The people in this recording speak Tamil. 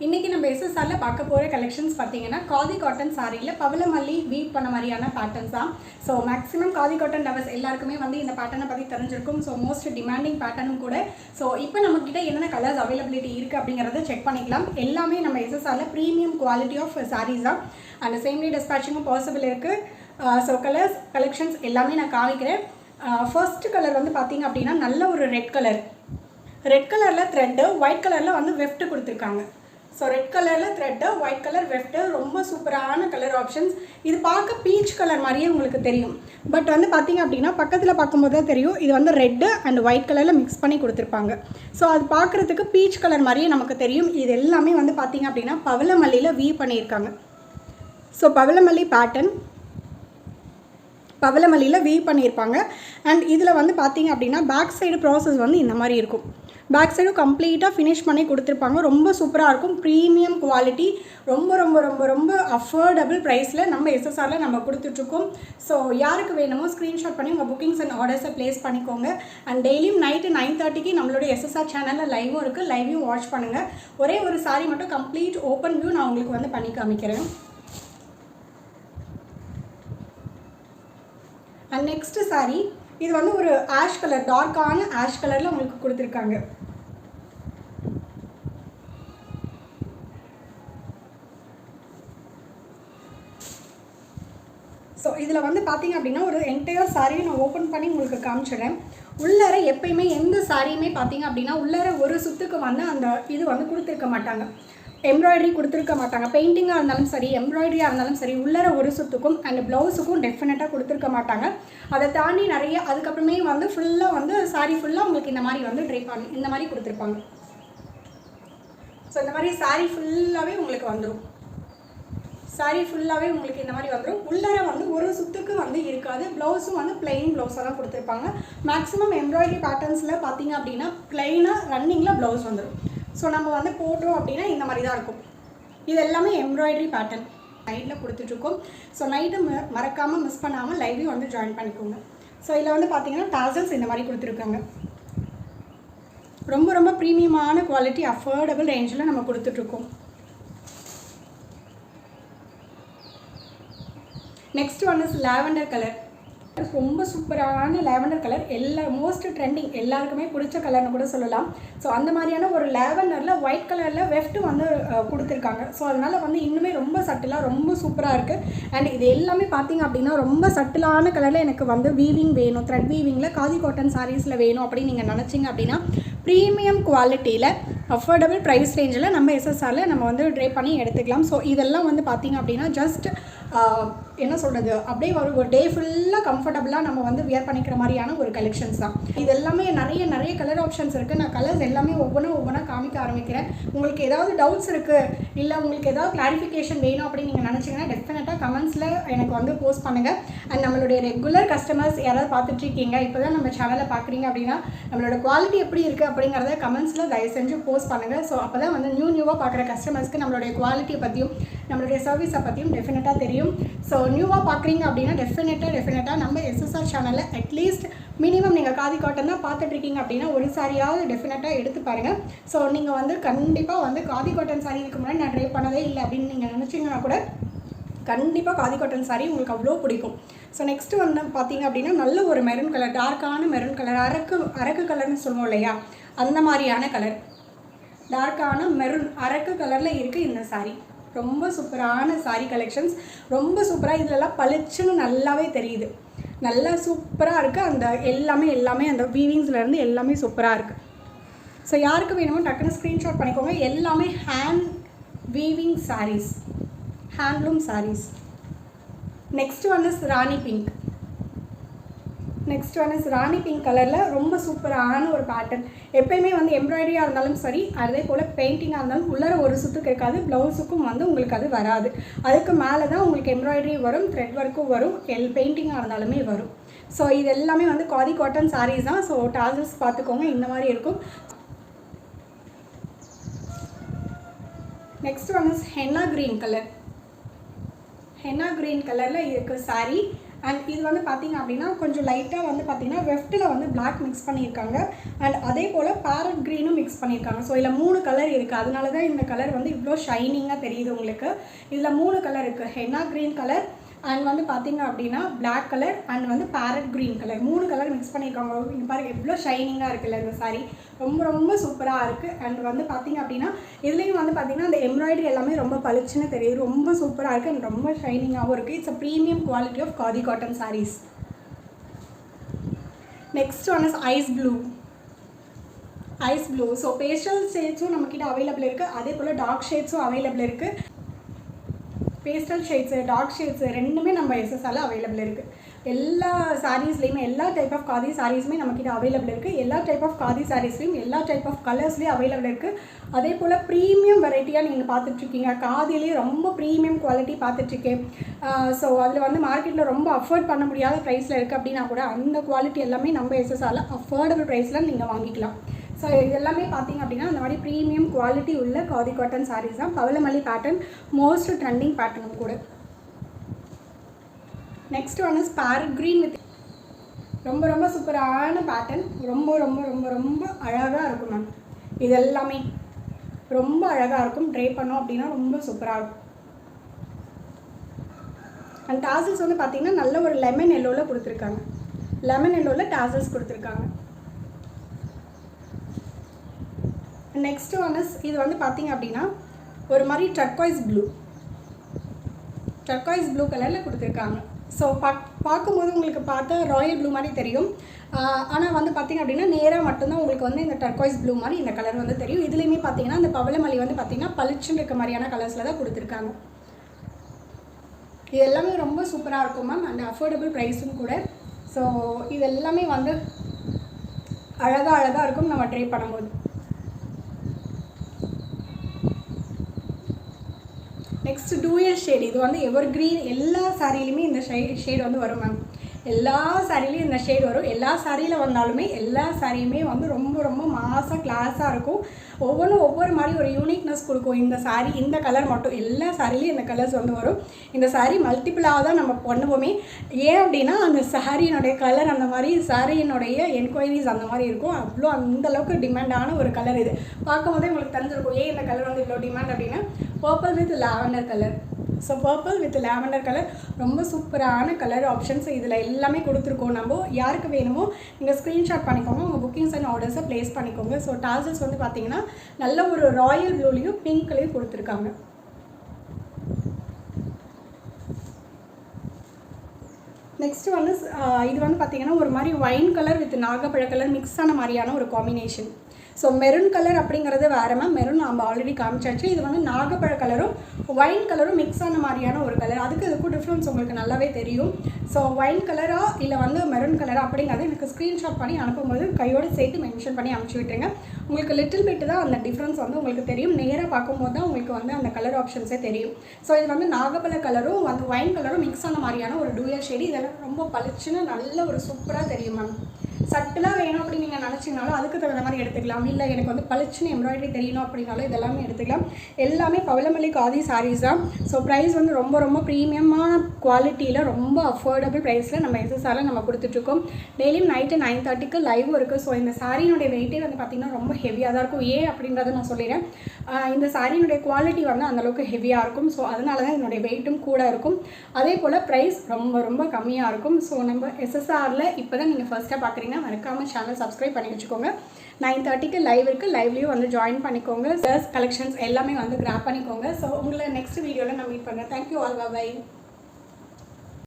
இன்றைக்கி நம்ம எஸ்எஸ்ஆரில் பார்க்க போகிற கலெக்ஷன்ஸ் பார்த்தீங்கன்னா காதி காட்டன் சாரியில் பவளமல்லி வீவ் பண்ண மாதிரியான பேட்டர்ன்ஸ் தான். So maximum khadi cotton lovers எல்லாருக்குமே வந்து இந்த பேட்டர்னை பற்றி தெரிஞ்சிருக்கும். ஸோ மோஸ்ட் டிமாண்டிங் பேட்டர்னும் கூட. ஸோ இப்போ நம்மக்கிட்ட என்னென்ன கலர்ஸ் அவைலபிலிட்டி இருக்குது அப்படிங்கிறத செக் பண்ணிக்கலாம். எல்லாமே நம்ம எஸ்எஸ்ஆரில் ப்ரீமியம் குவாலிட்டி ஆஃப் சாரீஸ் தான். அண்ட் சேம் டே டிஸ்பேச்சிங்கும் பாசிபிள் இருக்குது. ஸோ கலெக்ஷன்ஸ் எல்லாமே நான் காமிக்கிறேன். ஃபர்ஸ்ட் கலர் வந்து பார்த்தீங்க அப்படின்னா நல்ல ஒரு ரெட் கலரில் த்ரெட்டு, ஒயிட் கலரில் வந்து வெஃப்ட் கொடுத்துருக்காங்க. ஸோ ரெட் கலரில் த்ரெட்டு, ஒயிட் கலர் வெஃப்ட்டு, ரொம்ப சூப்பரான கலர் ஆப்ஷன்ஸ். இது பார்க்க பீச் கலர் மாதிரியே உங்களுக்கு தெரியும். பட் வந்து பார்த்திங்க அப்படின்னா பக்கத்தில் பார்க்கும்போது தான் தெரியும் இது வந்து ரெட்டு அண்ட் ஒயிட் கலரில் மிக்ஸ் பண்ணி கொடுத்துருப்பாங்க. ஸோ அது பார்க்குறதுக்கு பீச் கலர் மாதிரியே நமக்கு தெரியும். இது எல்லாமே வந்து பார்த்திங்க அப்படின்னா பவளமல்லியில் வீவ் பண்ணியிருக்காங்க. ஸோ பவளமல்லி பேட்டர்ன் பவளமல்லியில் வீவ் பண்ணியிருப்பாங்க. அண்ட் இதில் வந்து பார்த்திங்க அப்படின்னா பேக் சைடு ப்ராசஸ் வந்து இந்த மாதிரி இருக்கும். பேக் சைடும் கம்ப்ளீட்டாக ஃபினிஷ் பண்ணி கொடுத்துருப்பாங்க. ரொம்ப சூப்பராக இருக்கும். ப்ரீமியம் குவாலிட்டி, ரொம்ப ரொம்ப ரொம்ப ரொம்ப அஃபோர்டபுள் ப்ரைஸில் நம்ம எஸ்எஸ்ஆரில் நம்ம கொடுத்துட்ருக்கோம். ஸோ யாருக்கு வேணுமோ ஸ்க்ரீன்ஷாட் பண்ணி உங்கள் புக்கிங்ஸ் அண்ட் ஆர்டர்ஸை ப்ளேஸ் பண்ணிக்கோங்க. அண்ட் டெய்லியும் நைட்டு 9:30க்கு நம்மளுடைய எஸ்எஸ்ஆர் சேனலில் லைவும் இருக்குது. லைவையும் வாட்ச் பண்ணுங்கள். ஒரே ஒரு சாரி மட்டும் கம்ப்ளீட் ஓப்பன் வியூ நான் உங்களுக்கு வந்து பண்ணி காமிக்கிறேன். அண்ட் நெக்ஸ்ட் சாரி, இது வந்து ஒரு ஆஷ் கலர், டார்க்கான ஆஷ் கலரில் உங்களுக்கு கொடுத்துருக்காங்க. ஸோ இதில் வந்து பார்த்திங்க அப்படின்னா ஒரு என்டையர் சாரியை நான் ஓப்பன் பண்ணி உங்களுக்கு காமிச்சிடுறேன். உள்ளார எப்பயுமே எந்த சாரியுமே பார்த்திங்க அப்படின்னா உள்ளார ஒரு சுற்றுக்கு வந்து அந்த இது வந்து கொடுத்துருக்க மாட்டாங்க. எம்ப்ராய்டரி கொடுத்துருக்க மாட்டாங்க. பெயிண்டிங்காக இருந்தாலும் சரி, எம்ப்ராய்டரியாக இருந்தாலும் சரி, உள்ளார ஒரு சுற்றுக்கும் அண்ட் ப்ளவுஸுக்கும் டெஃபினட்டாக கொடுத்துருக்க மாட்டாங்க. அதை தாண்டி நிறைய அதுக்கப்புறமே வந்து ஃபுல்லாக வந்து சாரீ ஃபுல்லாக உங்களுக்கு இந்த மாதிரி வந்து ட்ரை பண்ணி இந்த மாதிரி கொடுத்துருப்பாங்க. ஸோ இந்த மாதிரி சாரீ ஃபுல்லாகவே உங்களுக்கு வந்துடும். இந்த மாதிரி வந்துடும். உள்ளார வந்து ஒரு சுற்றுக்கு வந்து இருக்காது. ப்ளவுஸும் வந்து பிளெயின் ப்ளவுஸாக தான் கொடுத்துருப்பாங்க. மேக்ஸிமம் எம்ப்ராய்டரி பேட்டர்ன்ஸில் பார்த்திங்க அப்படின்னா பிளெயினாக ரன்னிங்கில் ப்ளவுஸ் வந்துடும். ஸோ நம்ம வந்து போட்டோம் அப்படின்னா இந்த மாதிரி தான் இருக்கும். இது எல்லாமே எம்ப்ராய்டரி பேட்டர்ன் நைட்டில் கொடுத்துட்ருக்கோம். ஸோ நைட்டு மறக்காமல் மிஸ் பண்ணாமல் லைவையும் வந்து ஜாயின் பண்ணிக்கோங்க. ஸோ இதில் வந்து பார்த்திங்கன்னா டாசல்ஸ் இந்த மாதிரி கொடுத்துருக்காங்க. ரொம்ப ரொம்ப ப்ரீமியமான குவாலிட்டி, அஃபோர்டபுள் ரேஞ்சில் நம்ம கொடுத்துட்ருக்கோம். Next one is lavender colour. ரொம்ப சூப்பரான லாவெண்டர் கலர், மோஸ்ட் ட்ரெண்டிங், எல்லாருக்குமே பிடிச்ச கலர்னு கூட சொல்லலாம். ஸோ அந்த மாதிரியான ஒரு லாவெண்டரில் ஒயிட் கலரில் வெஃப்ட் வந்து கொடுத்துருக்காங்க. ஸோ அதனால் வந்து இன்னுமே ரொம்ப சட்டிலாக ரொம்ப சூப்பராக இருக்குது. அண்ட் இது எல்லாமே பார்த்திங்க அப்படின்னா ரொம்ப சட்டிலான கலரில் எனக்கு வந்து வீவிங் வேணும், த்ரெட் வீவிங்கில் காதி காட்டன் சாரீஸில் வேணும் அப்படின்னு நீங்கள் நினச்சிங்க அப்படின்னா ப்ரீமியம் குவாலிட்டியில் அஃபோர்டபுள் ப்ரைஸ் ரேஞ்சில் நம்ம எஸ்எஸ்ஆரில் நம்ம வந்து ட்ரை பண்ணி எடுத்துக்கலாம். ஸோ இதெல்லாம் வந்து பார்த்திங்க அப்படின்னா ஜஸ்ட் என்ன சொல்கிறது, அப்படியே ஒரு டே ஃபுல்லாக கம்ஃபர்டபுளாக நம்ம வந்து வியர் பண்ணிக்கிற மாதிரியான ஒரு கலெக்ஷன்ஸ் தான். இது எல்லாமே நிறைய கலர் ஆப்ஷன்ஸ் இருக்குது. நான் கலர்ஸ் எல்லாமே ஒவ்வொன்றா காமிக்க ஆரம்பிக்கிறேன். உங்களுக்கு ஏதாவது டவுட்ஸ் இருக்குது, இல்லை உங்களுக்கு ஏதாவது கிளாரிஃபிகேஷன் வேணும் அப்படின்னு நீங்கள் நினச்சிங்கன்னா டெஃபினட்டாக கமெண்ட்ஸில் எனக்கு வந்து போஸ்ட் பண்ணுங்கள். அண்ட் நம்மளுடைய ரெகுலர் கஸ்டமர்ஸ் யாராவது பார்த்துட்ருக்கீங்க, இப்போ தான் நம்ம சேனலை பார்க்குறீங்க அப்படின்னா நம்மளோட குவாலிட்டி எப்படி இருக்குது அப்படிங்கிறத கமெண்ட்ஸில் தயவு செஞ்சு போஸ்ட் பண்ணுங்கள். ஸோ அப்போ தான் வந்து நியூவாக பார்க்குற கஸ்டமர்ஸ்க்கு நம்மளுடைய குவாலிட்டியை பற்றியும் நம்மளுடைய சர்வீஸை பற்றியும் டெஃபினட்டாக தெரியும். ஸோ நியூவாக பார்க்குறீங்க அப்படின்னா டெஃபினட்டாக நம்ம எஸ்எஸ்ஆர் சேனலில் அட்லீஸ்ட் மினிமம் நீங்கள் காதி காட்டன் தான் பார்த்துட்ருக்கீங்க அப்படின்னா ஒரு சாரியாவது டெஃபினட்டாக எடுத்து பாருங்கள். ஸோ நீங்கள் வந்து கண்டிப்பாக வந்து காதி காட்டன் சாரி இதுக்கு முன்னாடி நான் ட்ரை பண்ணதே இல்லை அப்படின்னு நீங்கள் நினச்சிங்கன்னா கூட கண்டிப்பாக காதி காட்டன் சாரி உங்களுக்கு அவ்வளோ பிடிக்கும். ஸோ நெக்ஸ்ட்டு வந்து பார்த்திங்க அப்படின்னா நல்ல ஒரு மெரூன் கலர், டார்க்கான மெரூன் கலர், அரக்கு கலர்னு சொல்லுவோம் இல்லையா, அந்த மாதிரியான கலர், டார்க்கான மெரூன் அரக்கு கலரில் இருக்குது இந்த சாரீ. ரொம்ப சூப்பரான சாரீ கலெக்ஷன்ஸ், ரொம்ப சூப்பராக. இதிலெல்லாம் பளிச்சுன்னு நல்லாவே தெரியுது, நல்லா சூப்பராக இருக்குது. அந்த எல்லாமே அந்த வீவிங்ஸ்லேருந்து எல்லாமே சூப்பராக இருக்குது. ஸோ யாருக்கு வேணுமோ டக்குன்னு ஸ்க்ரீன்ஷாட் பண்ணிக்கோங்க. எல்லாமே hand weaving saris, handloom saris. Next one is Rani pink கலரில் ரொம்ப சூப்பரான ஒரு பேட்டர்ன். எப்பயுமே வந்து எம்ப்ராய்டரியாக இருந்தாலும் சரி, அதே போல் பெயிண்டிங்காக இருந்தாலும் உள்ளார ஒரு சுற்றுக்கு இருக்காது. ப்ளவுஸுக்கும் வந்து உங்களுக்கு அது வராது. அதுக்கு மேலே தான் உங்களுக்கு எம்ப்ராய்டரி வரும், த்ரெட் ஒர்க்கும் வரும், பெயிண்டிங்காக இருந்தாலுமே வரும். ஸோ இது எல்லாமே வந்து காதி காட்டன் சாரீஸ் தான். ஸோ டாசல்ஸ் பார்த்துக்கோங்க, இந்த மாதிரி இருக்கும். Next one is henna green கலரில் இருக்குது சாரீ. அண்ட் இது வந்து பார்த்திங்க அப்படின்னா கொஞ்சம் லைட்டாக வந்து பார்த்திங்கன்னா வெஃப்ட்டில் வந்து பிளாக் மிக்ஸ் பண்ணியிருக்காங்க. அண்ட் அதே போல் பேரட் க்ரீனும் மிக்ஸ் பண்ணியிருக்காங்க. ஸோ இதில் 3 கலர் இருக்குது. அதனால தான் இந்த கலர் வந்து இவ்வளோ ஷைனிங்காக தெரியுது உங்களுக்கு. இதில் 3 கலர் இருக்குது. ஹென்னா க்ரீன் கலர் அண்ட் வந்து பார்த்திங்க அப்படின்னா பிளாக் கலர் அண்ட் வந்து farad green colour 3 colour mix பண்ணியிருக்காங்க. இங்கே பாருங்கள் எவ்வளோ ஷைனிங்காக இருக்குல்ல இந்த சாரீ. ரொம்ப ரொம்ப சூப்பராக இருக்குது. அண்ட் வந்து பார்த்திங்க அப்படின்னா இதுலேயும் வந்து பார்த்திங்கன்னா அந்த எம்ப்ராய்டரி எல்லாமே ரொம்ப பளிச்சுன்னு தெரியுது. ரொம்ப சூப்பராக இருக்குது அண்ட் ரொம்ப ஷைனிங்காகவும் இருக்குது. It's a premium quality of khadi cotton sarees. Next one is ice blue. Ice blue. So pastel ஷேட்ஸும் நம்மக்கிட்ட அவைலபிள் இருக்குது. அதே போல் டார்க் ஷேட்ஸும் அவைலபிள் இருக்குது. பேஸ்டல் ஷேட்ஸு டார்க் ஷேட்ஸு ரெண்டுமே நம்ம எஸ்எஸ்ஆரில் அவைலபிள் இருக்குது. எல்லா சாரீஸ்லேயுமே எல்லா டைப் ஆஃப் காதி சாரீஸுமே நம்மக்கிட்ட அவைலபிள் இருக்குது. எல்லா டைப் ஆஃப் காதி சாரீஸ்லேயும் எல்லா டைப் ஆஃப் கலர்ஸ்லேயும் அவைலபிள் இருக்குது. அதே போல் ப்ரீமியம் வெரைட்டியாக நீங்கள் பார்த்துட்ருக்கீங்க. காதிலேயே ரொம்ப ப்ரீமியம் குவாலிட்டி பார்த்துட்ருக்கேன். ஸோ அதில் வந்து மார்க்கெட்டில் ரொம்ப அஃபோர்ட் பண்ண முடியாத ப்ரைஸில் இருக்குது அப்படின்னா கூட அந்த குவாலிட்டி எல்லாமே நம்ம எஸ்எஸ்ஆரில் அஃபோர்டபுள் ப்ரைஸில் நீங்கள் வாங்கிக்கலாம். ஸோ இது எல்லாமே பார்த்திங்க அப்படின்னா அந்த மாதிரி ப்ரீமியம் குவாலிட்டி உள்ள காதி காட்டன் சாரீஸ் தான். பவளமல்லி பேட்டர்ன் மோஸ்ட் ட்ரெண்டிங் பேட்டர்னும் கூட. Next one is farad green with ரொம்ப ரொம்ப சூப்பரான பேட்டர்ன். ரொம்ப ரொம்ப ரொம்ப ரொம்ப அழகாக இருக்கும் மேம். இது எல்லாமே ரொம்ப அழகாக இருக்கும். ட்ரை பண்ணோம் அப்படின்னா ரொம்ப சூப்பராக இருக்கும். அண்ட் டாசல்ஸ் வந்து பார்த்திங்கன்னா நல்ல ஒரு லெமன் எல்லோவில் கொடுத்துருக்காங்க. லெமன் எல்லோவில் டாசல்ஸ் கொடுத்துருக்காங்க. நெக்ஸ்ட் ஒன் இஸ் இது வந்து பார்த்திங்க அப்படின்னா ஒரு மாதிரி டர்காய்ஸ் ப்ளூ கலரில் கொடுத்துருக்காங்க. ஸோ பார்க்கும்போது உங்களுக்கு பார்த்தா ராயல் ப்ளூ மாதிரி தெரியும். ஆனால் வந்து பார்த்திங்க அப்படின்னா நேராக மட்டும்தான் உங்களுக்கு வந்து இந்த டர்காய்ஸ் ப்ளூ மாதிரி இந்த கலர் வந்து தெரியும். இதுலேயுமே பார்த்திங்கன்னா இந்த பவளமல்லி வந்து பார்த்திங்கன்னா பளிச்சுன்னு இருக்க மாதிரியான கலர்ஸில் தான் கொடுத்துருக்காங்க. இது எல்லாமே ரொம்ப சூப்பராக இருக்கும் மேம். அண்ட் அஃபோர்டபுள் ப்ரைஸும் கூட. ஸோ இது எல்லாமே வந்து அழகாக இருக்கும் நம்ம ட்ரை பண்ணும்போது. Next dual shade. இது வந்து எவர் க்ரீன். எல்லா சாரிலையுமே இந்த ஷேட் வந்து வரும் மேம். எல்லா சாரிலையும் இந்த ஷேட் வரும். எல்லா சாரியில் வந்தாலுமே எல்லா சாரியுமே வந்து ரொம்ப ரொம்ப மாசாக கிளாஸாக இருக்கும். ஒவ்வொன்றும் ஒவ்வொரு மாதிரி ஒரு யூனிக்னஸ் கொடுக்கும். இந்த சாரீ இந்த கலர் மட்டும் எல்லா சாரிலையும் இந்த கலர்ஸ் வந்து வரும். இந்த சாரீ மல்டிபிளாக தான் நம்ம பண்ணுவோமே. ஏன் அப்படின்னா அந்த சாரியினுடைய கலர் அந்த மாதிரி சாரியினுடைய என்கொயரிஸ் அந்த மாதிரி இருக்கும். அவ்வளோ அந்தளவுக்கு டிமாண்டான ஒரு கலர். இது பார்க்கும் போதே உங்களுக்கு தெரிஞ்சிருக்கும் ஏன் இந்த கலர் வந்து இவ்வளோ டிமாண்ட் அப்படின்னா purple with lavender colour. So purple with lavender colour ரொம்ப சூப்பரான கலர் ஆப்ஷன்ஸ் இதில் எல்லாமே கொடுத்துருக்கோம். நம்ம யாருக்கு வேணுமோ நீங்கள் ஸ்க்ரீன்ஷாட் பண்ணிக்கோங்க. உங்கள் புக்கிங்ஸ் அண்ட் ஆர்டர்ஸை ப்ளேஸ் பண்ணிக்கோங்க. ஸோ டாசல்ஸ் வந்து பார்த்திங்கன்னா நல்ல ஒரு ராயல் ப்ளூலையும் பிங்க்லேயும் கொடுத்துருக்காங்க. நெக்ஸ்ட் வந்து இது வந்து பார்த்திங்கன்னா ஒரு மாதிரி ஒயின் கலர் வித் நாகப்பழ கலர் மிக்ஸ் ஆன மாதிரியான ஒரு காம்பினேஷன். ஸோ மெரூன் கலர் அப்படிங்கிறது வேறு மேம். மெரூன் நம்ம ஆல்ரெடி காமிச்சாச்சு. இது வந்து நாகப்பழ கலரும் ஒயின் கலரும் மிக்ஸ் ஆன மாதிரியான ஒரு கலர். அதுக்கு இதுக்கும் டிஃப்ரென்ஸ் உங்களுக்கு நல்லாவே தெரியும். ஸோ ஒயின் கலரா இல்லை வந்து மெரூன் கலரா அப்படிங்கிறத எனக்கு ஸ்க்ரீன்ஷாட் பண்ணி அனுப்பும்போது கையோடு சேர்த்து மென்ஷன் பண்ணி அனுப்பிச்சி விட்டுருங்க. உங்களுக்கு லிட்டில் பிட் தான் அந்த டிஃப்ரென்ஸ் வந்து உங்களுக்கு தெரியும். நேராக பார்க்கும்போது தான் உங்களுக்கு வந்து அந்த கலர் ஆப்ஷன்ஸே தெரியும். ஸோ இது வந்து நாகப்பழ கலரும் வந்து ஒயின் கலரும் மிக்ஸ் ஆன மாதிரியான ஒரு டூயல் ஷேடு. இதெல்லாம் ரொம்ப பளிச்சுன்னு நல்ல ஒரு சூப்பராக தெரியும் மேம். சட்டிலாக வேணும் அப்படின்னு நீங்கள் நினச்சிங்கனாலும் அதுக்கு தகுந்த மாதிரி எடுத்துக்கலாம். இல்லை எனக்கு வந்து பளிச்சுன்னு எம்ப்ராய்டரி தெரியணும் அப்படின்னாலும் இதெல்லாமே எடுத்துக்கலாம். எல்லாமே பவளமல்லி காதி சாரீஸ் தான். ஸோ ப்ரைஸ் வந்து ரொம்ப ரொம்ப ப்ரீமியமான குவாலிட்டியில் ரொம்ப அஃபோர்டபுள் ப்ரைஸில் நம்ம எஸ்எஸ்ஆரில் நம்ம கொடுத்துட்ருக்கோம். டெய்லியும் நைட்டு 9:30க்கு லைவும் இருக்குது. ஸோ இந்த சாரியினுடைய வெயிட்டே வந்து பார்த்திங்கன்னா ரொம்ப ஹெவியாக தான் இருக்கும். ஏன் அப்படின்றத நான் சொல்லிடுறேன். இந்த சாரியினுடைய குவாலிட்டி வந்து அந்தளவுக்கு ஹெவியாக இருக்கும். ஸோ அதனால தான் என்னுடைய வெயிட்டும் கூட இருக்கும். அதே போல் ப்ரைஸ் ரொம்ப ரொம்ப கம்மியாக இருக்கும். ஸோ நம்ம எஸ்எஸ்ஆரில் இப்போ தான் நீங்கள் ஃபர்ஸ்ட்டாக பார்க்குறீங்க மறக்காமல் சேனல் சப்ஸ்கிரைப் பண்ணி வச்சுக்கோங்க. 9:30க்கு லைவ் இருக்குது. லைவ்லேயும் வந்து ஜாயின் பண்ணிக்கோங்க. சர்ஸ் கலெக்ஷன்ஸ் எல்லாமே வந்து கிராப் பண்ணிக்கோங்க. ஸோ உங்களை நெக்ஸ்ட் வீடியோவில் நான் மீட் பண்ணுறேன். Thank you all. பை.